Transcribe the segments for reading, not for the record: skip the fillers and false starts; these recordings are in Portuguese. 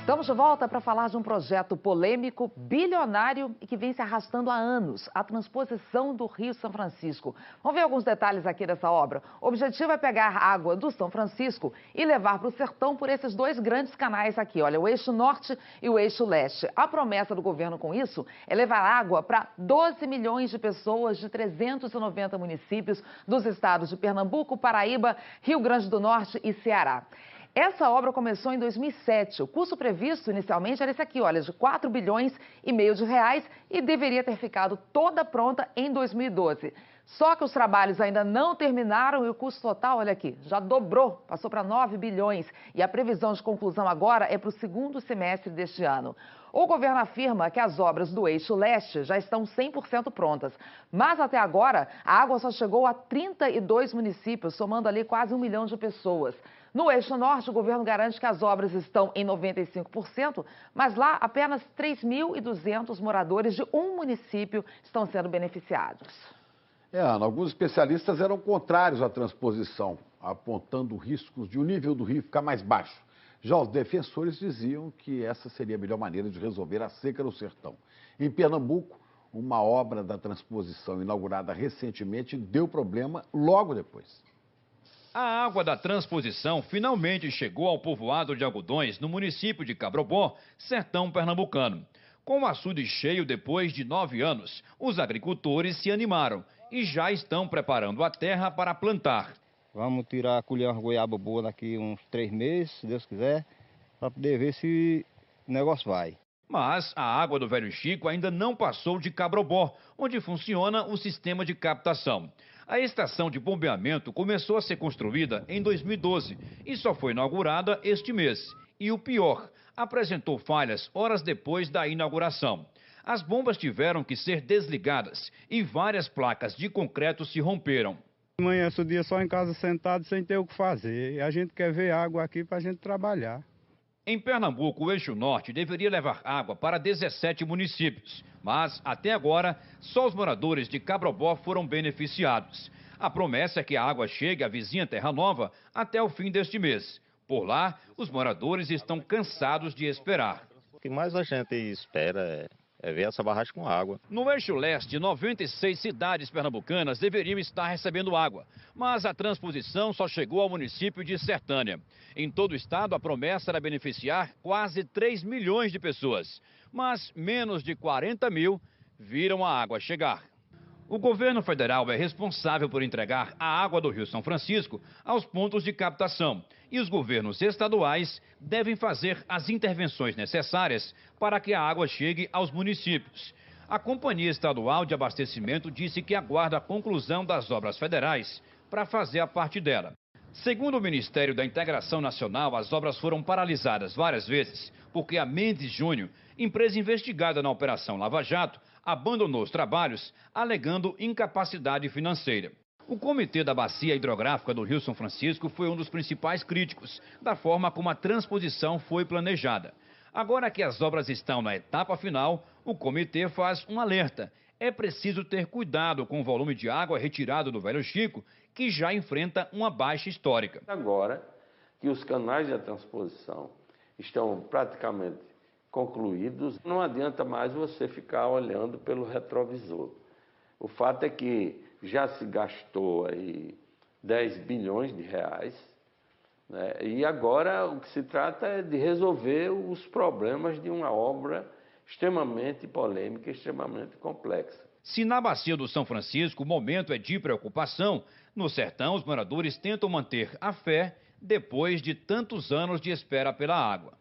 Estamos de volta para falar de um projeto polêmico, bilionário e que vem se arrastando há anos, a transposição do Rio São Francisco. Vamos ver alguns detalhes aqui dessa obra. O objetivo é pegar água do São Francisco e levar para o sertão por esses dois grandes canais aqui, olha, o eixo norte e o eixo leste. A promessa do governo com isso é levar água para 12 milhões de pessoas de 390 municípios dos estados de Pernambuco, Paraíba, Rio Grande do Norte e Ceará. Essa obra começou em 2007. O custo previsto inicialmente era esse aqui, olha, de 4 bilhões e meio de reais e deveria ter ficado toda pronta em 2012. Só que os trabalhos ainda não terminaram e o custo total, olha aqui, já dobrou, passou para 9 bilhões. E a previsão de conclusão agora é para o segundo semestre deste ano. O governo afirma que as obras do eixo leste já estão 100% prontas. Mas até agora, a água só chegou a 32 municípios, somando ali quase 1 milhão de pessoas. No eixo norte, o governo garante que as obras estão em 95%, mas lá apenas 3.200 moradores de um município estão sendo beneficiados. Ana, alguns especialistas eram contrários à transposição, apontando riscos de o nível do rio ficar mais baixo. Já os defensores diziam que essa seria a melhor maneira de resolver a seca no sertão. Em Pernambuco, uma obra da transposição inaugurada recentemente deu problema logo depois. A água da transposição finalmente chegou ao povoado de Algodões, no município de Cabrobó, sertão pernambucano. Com o açude cheio depois de 9 anos, os agricultores se animaram e já estão preparando a terra para plantar. Vamos tirar, colher umas goiaba boa daqui uns 3 meses, se Deus quiser, para poder ver se o negócio vai. Mas a água do Velho Chico ainda não passou de Cabrobó, onde funciona o sistema de captação. A estação de bombeamento começou a ser construída em 2012 e só foi inaugurada este mês. E o pior, apresentou falhas horas depois da inauguração. As bombas tiveram que ser desligadas e várias placas de concreto se romperam. Amanhece o dia só em casa sentado sem ter o que fazer. E a gente quer ver água aqui para a gente trabalhar. Em Pernambuco, o eixo norte deveria levar água para 17 municípios, mas até agora só os moradores de Cabrobó foram beneficiados. A promessa é que a água chegue à vizinha Terra Nova até o fim deste mês. Por lá, os moradores estão cansados de esperar. O que mais a gente espera é ver essa barragem com água. No eixo leste, 96 cidades pernambucanas deveriam estar recebendo água, mas a transposição só chegou ao município de Sertânia. Em todo o estado, a promessa era beneficiar quase 3 milhões de pessoas, mas menos de 40 mil viram a água chegar. O governo federal é responsável por entregar a água do Rio São Francisco aos pontos de captação e os governos estaduais devem fazer as intervenções necessárias para que a água chegue aos municípios. A Companhia Estadual de Abastecimento disse que aguarda a conclusão das obras federais para fazer a parte dela. Segundo o Ministério da Integração Nacional, as obras foram paralisadas várias vezes porque a Mendes Júnior, empresa investigada na Operação Lava Jato, abandonou os trabalhos alegando incapacidade financeira. O Comitê da Bacia Hidrográfica do Rio São Francisco foi um dos principais críticos da forma como a transposição foi planejada. Agora que as obras estão na etapa final, o comitê faz um alerta. É preciso ter cuidado com o volume de água retirado do Velho Chico, que já enfrenta uma baixa histórica. Agora que os canais da transposição estão praticamente concluídos, não adianta mais você ficar olhando pelo retrovisor. O fato é que já se gastou aí 10 bilhões de reais, né? E agora o que se trata é de resolver os problemas de uma obra extremamente polêmica, extremamente complexa. Se na bacia do São Francisco o momento é de preocupação, no sertão os moradores tentam manter a fé depois de tantos anos de espera pela água.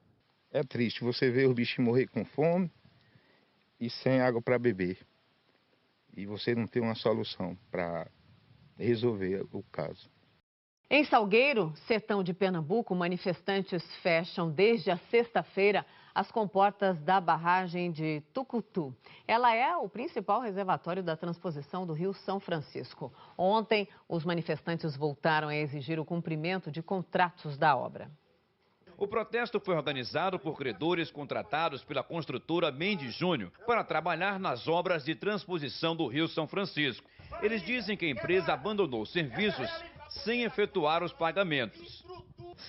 É triste você ver os bichos morrer com fome e sem água para beber. E você não ter uma solução para resolver o caso. Em Salgueiro, sertão de Pernambuco, manifestantes fecham desde a sexta-feira as comportas da barragem de Tucutu. Ela é o principal reservatório da transposição do Rio São Francisco. Ontem, os manifestantes voltaram a exigir o cumprimento de contratos da obra. O protesto foi organizado por credores contratados pela construtora Mendes Júnior para trabalhar nas obras de transposição do Rio São Francisco. Eles dizem que a empresa abandonou serviços sem efetuar os pagamentos.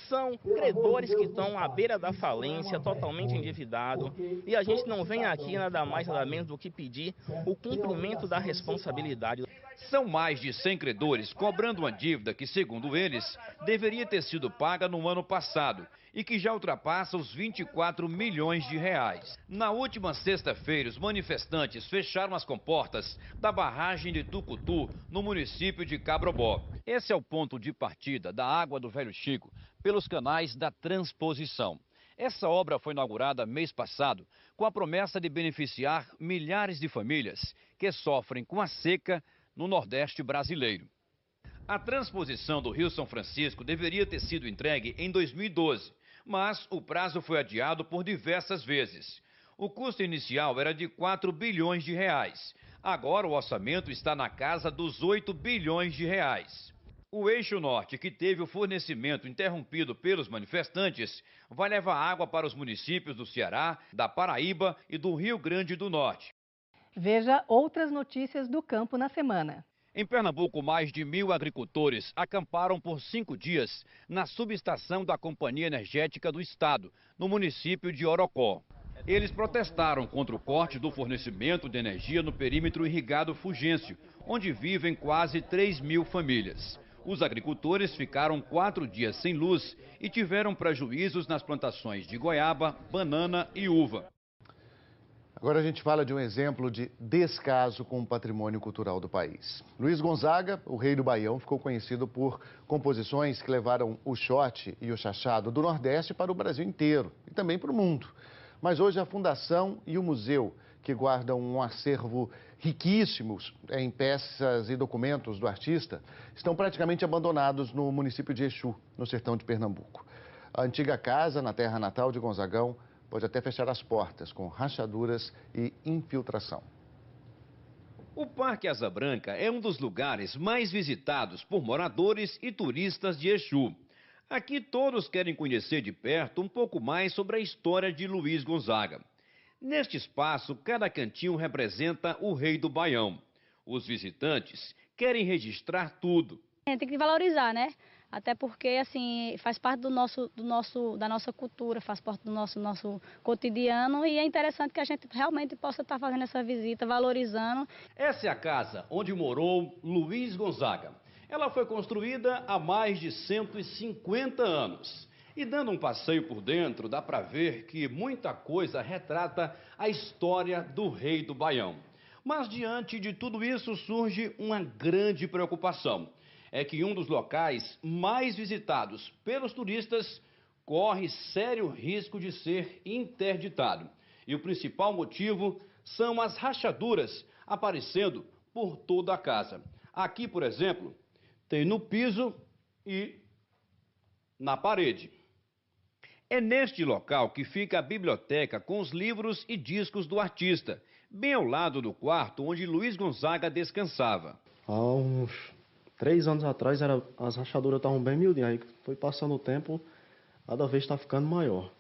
São credores que estão à beira da falência, totalmente endividados, e a gente não vem aqui nada mais nada menos do que pedir o cumprimento da responsabilidade. São mais de 100 credores cobrando uma dívida que, segundo eles, deveria ter sido paga no ano passado e que já ultrapassa os 24 milhões de reais. Na última sexta-feira, os manifestantes fecharam as comportas da barragem de Tucutu, no município de Cabrobó. Esse é o ponto de partida da água do Velho Chico pelos canais da transposição. Essa obra foi inaugurada mês passado com a promessa de beneficiar milhares de famílias que sofrem com a seca no Nordeste brasileiro. A transposição do Rio São Francisco deveria ter sido entregue em 2012, mas o prazo foi adiado por diversas vezes. O custo inicial era de 4 bilhões de reais. Agora o orçamento está na casa dos 8 bilhões de reais. O eixo norte, que teve o fornecimento interrompido pelos manifestantes, vai levar água para os municípios do Ceará, da Paraíba e do Rio Grande do Norte. Veja outras notícias do campo na semana. Em Pernambuco, mais de 1.000 agricultores acamparam por 5 dias na subestação da Companhia Energética do Estado, no município de Orocó. Eles protestaram contra o corte do fornecimento de energia no perímetro irrigado Fugêncio, onde vivem quase 3.000 famílias. Os agricultores ficaram 4 dias sem luz e tiveram prejuízos nas plantações de goiaba, banana e uva. Agora a gente fala de um exemplo de descaso com o patrimônio cultural do país. Luiz Gonzaga, o rei do Baião, ficou conhecido por composições que levaram o xote e o chachado do Nordeste para o Brasil inteiro e também para o mundo. Mas hoje a Fundação e o Museu, que guardam um acervo riquíssimo em peças e documentos do artista, estão praticamente abandonados no município de Exu, no sertão de Pernambuco. A antiga casa, na terra natal de Gonzagão, pode até fechar as portas, com rachaduras e infiltração. O Parque Asa Branca é um dos lugares mais visitados por moradores e turistas de Exu. Aqui todos querem conhecer de perto um pouco mais sobre a história de Luiz Gonzaga. Neste espaço, cada cantinho representa o rei do Baião. Os visitantes querem registrar tudo. Tem que valorizar, né? Até porque, assim, faz parte da nossa cultura, faz parte do nosso cotidiano e é interessante que a gente realmente possa estar fazendo essa visita, valorizando. Essa é a casa onde morou Luiz Gonzaga. Ela foi construída há mais de 150 anos. E dando um passeio por dentro, dá para ver que muita coisa retrata a história do rei do Baião. Mas diante de tudo isso surge uma grande preocupação. É que um dos locais mais visitados pelos turistas corre sério risco de ser interditado. E o principal motivo são as rachaduras aparecendo por toda a casa. Aqui, por exemplo, tem no piso e na parede. É neste local que fica a biblioteca com os livros e discos do artista, bem ao lado do quarto onde Luiz Gonzaga descansava. Há uns 3 anos atrás as rachaduras estavam bem miudinhas, aí foi passando o tempo, cada vez está ficando maior.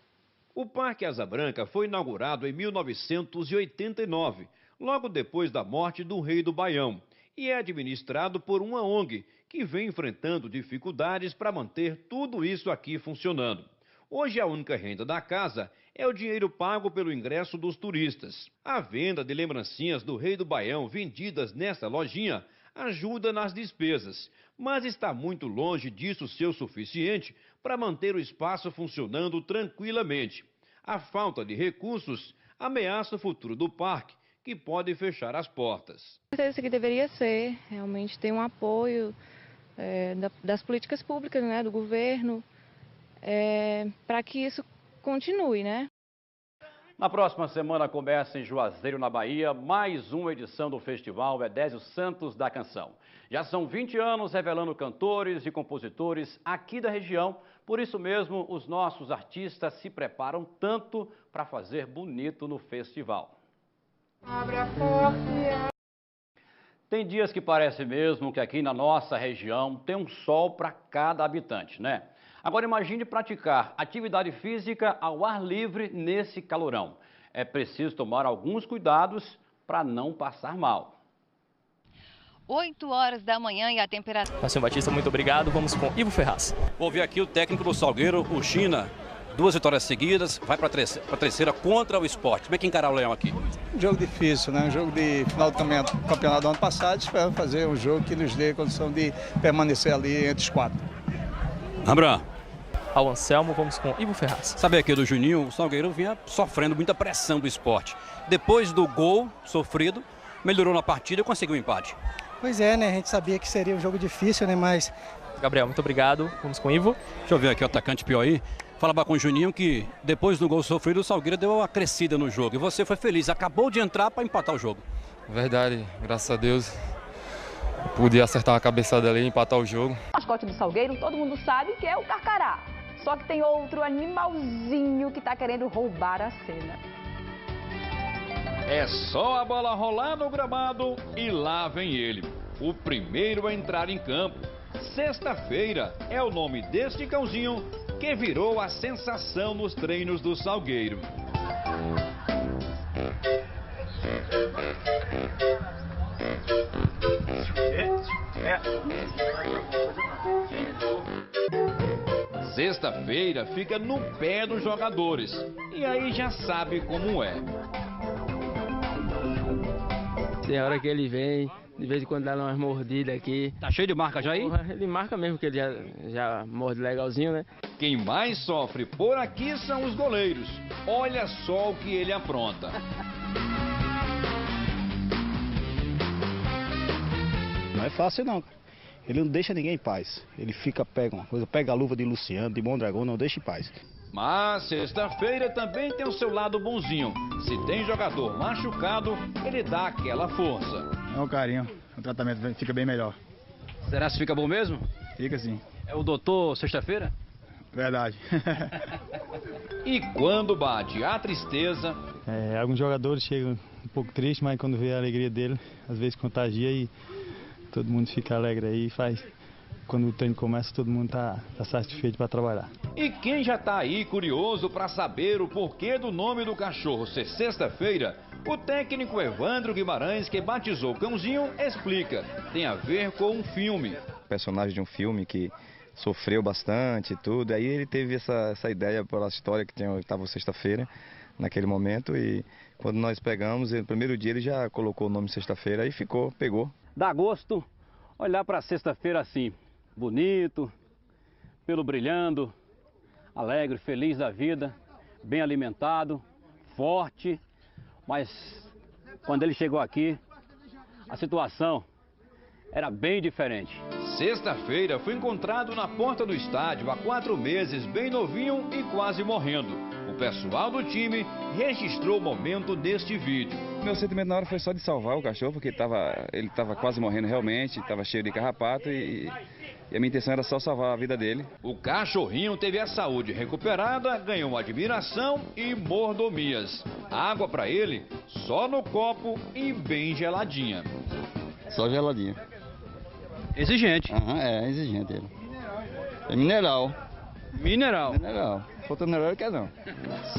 O Parque Asa Branca foi inaugurado em 1989, logo depois da morte do rei do Baião, e é administrado por uma ONG que vem enfrentando dificuldades para manter tudo isso aqui funcionando. Hoje a única renda da casa é o dinheiro pago pelo ingresso dos turistas. A venda de lembrancinhas do rei do Baião vendidas nesta lojinha ajuda nas despesas, mas está muito longe disso ser o suficiente para manter o espaço funcionando tranquilamente. A falta de recursos ameaça o futuro do parque, que pode fechar as portas. Isso que deveria ser, realmente ter um apoio das políticas públicas, né, do governo, para que isso continue, né? Na próxima semana começa em Juazeiro, na Bahia, mais uma edição do Festival Edésio Santos da Canção. Já são 20 anos revelando cantores e compositores aqui da região, por isso mesmo os nossos artistas se preparam tanto para fazer bonito no festival. Abre a porta. Tem dias que parece mesmo que aqui na nossa região tem um sol para cada habitante, né? Agora imagine praticar atividade física ao ar livre nesse calorão. É preciso tomar alguns cuidados para não passar mal. 8 horas da manhã e a temperatura... Marcinho Batista, muito obrigado. Vamos com Ivo Ferraz. Vou ver aqui o técnico do Salgueiro, o China. 2 vitórias seguidas, vai para a terceira contra o Sport. Como é que encarar o Leão aqui? Um jogo difícil, né? Um jogo de final do campeonato do ano passado. Espero fazer um jogo que nos dê condição de permanecer ali entre os 4. Rambran. Ao Anselmo, vamos com Ivo Ferraz. Sabe aqui do Juninho, o Salgueiro vinha sofrendo muita pressão do Sport. Depois do gol sofrido, melhorou na partida e conseguiu um empate. Pois é, né? A gente sabia que seria um jogo difícil, né? Mas... Gabriel, muito obrigado. Vamos com Ivo. Deixa eu ver aqui o atacante Piauí. Falava com o Juninho que depois do gol sofrido, o Salgueiro deu uma crescida no jogo. E você foi feliz, acabou de entrar para empatar o jogo. Verdade, graças a Deus. Pude acertar uma cabeçada ali e empatar o jogo. O mascote do Salgueiro, todo mundo sabe que é o Carcará. Só que tem outro animalzinho que está querendo roubar a cena. É só a bola rolar no gramado e lá vem ele. O primeiro a entrar em campo. Sexta-feira é o nome deste cãozinho que virou a sensação nos treinos do Salgueiro. Sexta-feira fica no pé dos jogadores. E aí já sabe como é. Tem hora que ele vem, de vez em quando dá umas mordidas aqui. Tá cheio de marca já aí? Ele marca mesmo, que ele já morde legalzinho, né? Quem mais sofre por aqui são os goleiros. Olha só o que ele apronta. Não é fácil não, cara. Ele não deixa ninguém em paz. Ele pega uma coisa, pega a luva de Luciano, de Mondragão, não deixa em paz. Mas sexta-feira também tem o seu lado bonzinho. Se tem jogador machucado, ele dá aquela força. É um carinho, o tratamento fica bem melhor. Será que fica bom mesmo? Fica sim. É o doutor sexta-feira? Verdade. E quando bate a tristeza... Alguns jogadores chegam um pouco tristes, mas quando vê a alegria dele, às vezes contagia e todo mundo fica alegre aí e faz... Quando o treino começa, todo mundo tá satisfeito para trabalhar. E quem já tá aí curioso para saber o porquê do nome do cachorro ser sexta-feira, o técnico Evandro Guimarães, que batizou o cãozinho, explica. Tem a ver com um filme. Personagem de um filme que sofreu bastante e tudo. Aí ele teve essa ideia pela história que estava sexta-feira, naquele momento. E quando nós pegamos, no primeiro dia ele já colocou o nome sexta-feira e pegou. Dá gosto olhar para sexta-feira assim. Bonito, pelo brilhando, alegre, feliz da vida, bem alimentado, forte. Mas quando ele chegou aqui, a situação era bem diferente. Sexta-feira foi encontrado na porta do estádio há 4 meses, bem novinho e quase morrendo. O pessoal do time registrou o momento deste vídeo. Meu sentimento na hora foi só de salvar o cachorro, porque ele estava quase morrendo realmente, estava cheio de carrapato e a minha intenção era só salvar a vida dele. O cachorrinho teve a saúde recuperada, ganhou admiração e mordomias. Água para ele só no copo e bem geladinha. Só geladinha. Exigente. Exigente ele. É mineral. Mineral. Falta mineral ele quer não.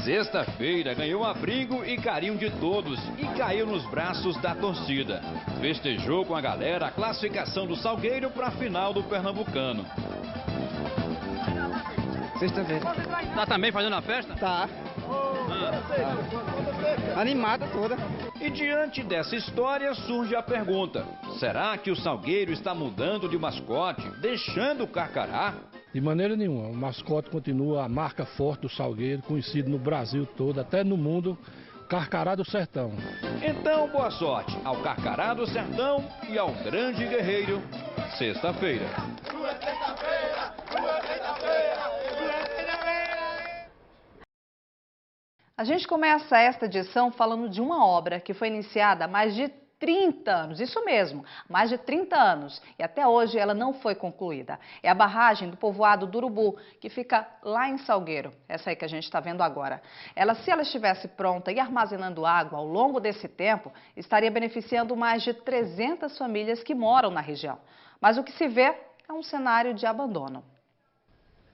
Sexta-feira ganhou abrigo e carinho de todos e caiu nos braços da torcida. Festejou com a galera a classificação do Salgueiro para a final do Pernambucano. Sexta-feira. Tá também fazendo a festa? Tá. Animada toda. E diante dessa história surge a pergunta: será que o Salgueiro está mudando de mascote, deixando o Carcará? De maneira nenhuma. O mascote continua a marca forte do Salgueiro, conhecido no Brasil todo, até no mundo, Carcará do Sertão. Então, boa sorte ao Carcará do Sertão e ao grande guerreiro, sexta-feira. A gente começa esta edição falando de uma obra que foi iniciada há mais de 30 anos, isso mesmo, mais de 30 anos, e até hoje ela não foi concluída. É a barragem do povoado do Urubu, que fica lá em Salgueiro, essa aí que a gente está vendo agora. Se ela estivesse pronta e armazenando água ao longo desse tempo, estaria beneficiando mais de 300 famílias que moram na região. Mas o que se vê é um cenário de abandono.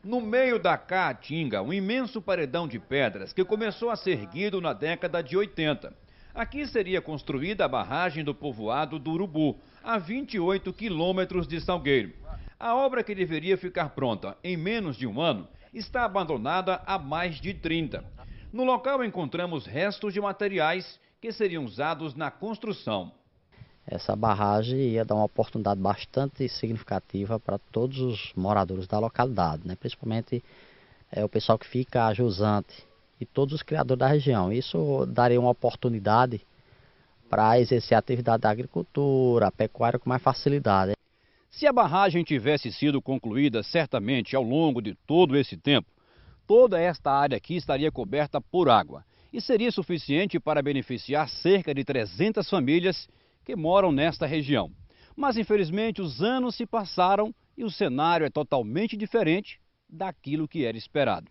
No meio da Caatinga, um imenso paredão de pedras que começou a ser erguido na década de 80. Aqui seria construída a barragem do povoado do Urubu, a 28 quilômetros de Salgueiro. A obra, que deveria ficar pronta em menos de um ano, está abandonada há mais de 30. No local encontramos restos de materiais que seriam usados na construção. Essa barragem ia dar uma oportunidade bastante significativa para todos os moradores da localidade, né? Principalmente o pessoal que fica a jusante e todos os criadores da região. Isso daria uma oportunidade para exercer a atividade da agricultura, a pecuária com mais facilidade. Se a barragem tivesse sido concluída certamente ao longo de todo esse tempo, toda esta área aqui estaria coberta por água e seria suficiente para beneficiar cerca de 300 famílias que moram nesta região. Mas infelizmente os anos se passaram e o cenário é totalmente diferente daquilo que era esperado.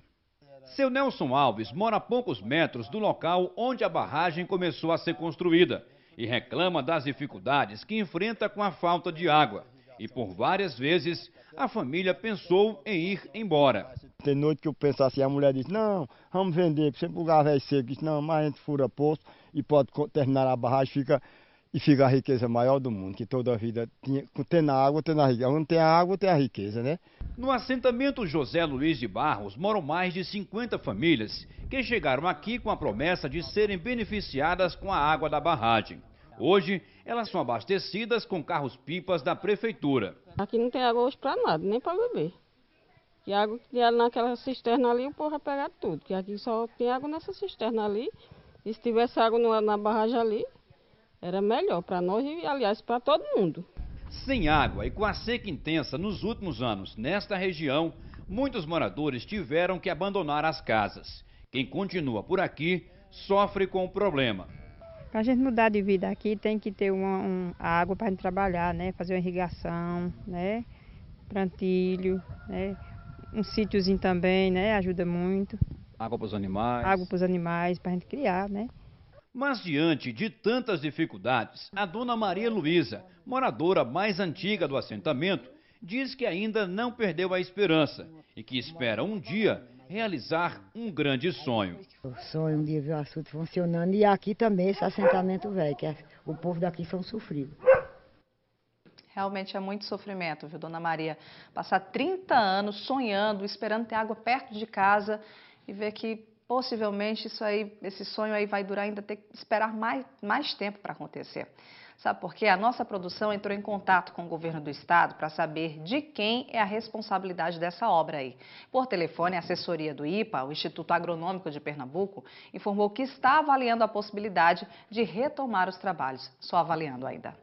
Seu Nelson Alves mora a poucos metros do local onde a barragem começou a ser construída e reclama das dificuldades que enfrenta com a falta de água. E por várias vezes a família pensou em ir embora. Tem noite que eu penso assim, a mulher diz, não, vamos vender, sempre o lugar velho seco, diz, não, mas a gente fura poço e pode terminar a barragem, fica a riqueza maior do mundo, que toda a vida tem na água, tem na riqueza. Onde tem a água, tem a riqueza, né? No assentamento José Luiz de Barros moram mais de 50 famílias que chegaram aqui com a promessa de serem beneficiadas com a água da barragem. Hoje, elas são abastecidas com carros-pipas da prefeitura. Aqui não tem água hoje para nada, nem para beber. Que água que tinha naquela cisterna ali, o povo vai pegar tudo. Que aqui só tem água nessa cisterna ali. E se tivesse água na barragem ali, era melhor para nós e, aliás, para todo mundo. Sem água e com a seca intensa nos últimos anos nesta região, muitos moradores tiveram que abandonar as casas. Quem continua por aqui sofre com o problema. Para a gente mudar de vida aqui, tem que ter água para a gente trabalhar, né? Fazer uma irrigação, né? Plantilho, né? Um sítiozinho também, né? Ajuda muito. Água para os animais. Água para os animais, para a gente criar, né? Mas diante de tantas dificuldades, a dona Maria Luísa, moradora mais antiga do assentamento, diz que ainda não perdeu a esperança e que espera um dia realizar um grande sonho. O sonho um dia ver o açude funcionando e aqui também esse assentamento velho, que o povo daqui são sofridos. Realmente é muito sofrimento, viu, dona Maria? Passar 30 anos sonhando, esperando ter água perto de casa e ver que possivelmente esse sonho aí vai durar, ainda ter que esperar mais tempo para acontecer. Sabe por quê? A nossa produção entrou em contato com o governo do estado para saber de quem é a responsabilidade dessa obra aí. Por telefone, a assessoria do IPA, o Instituto Agronômico de Pernambuco, informou que está avaliando a possibilidade de retomar os trabalhos. Só avaliando ainda.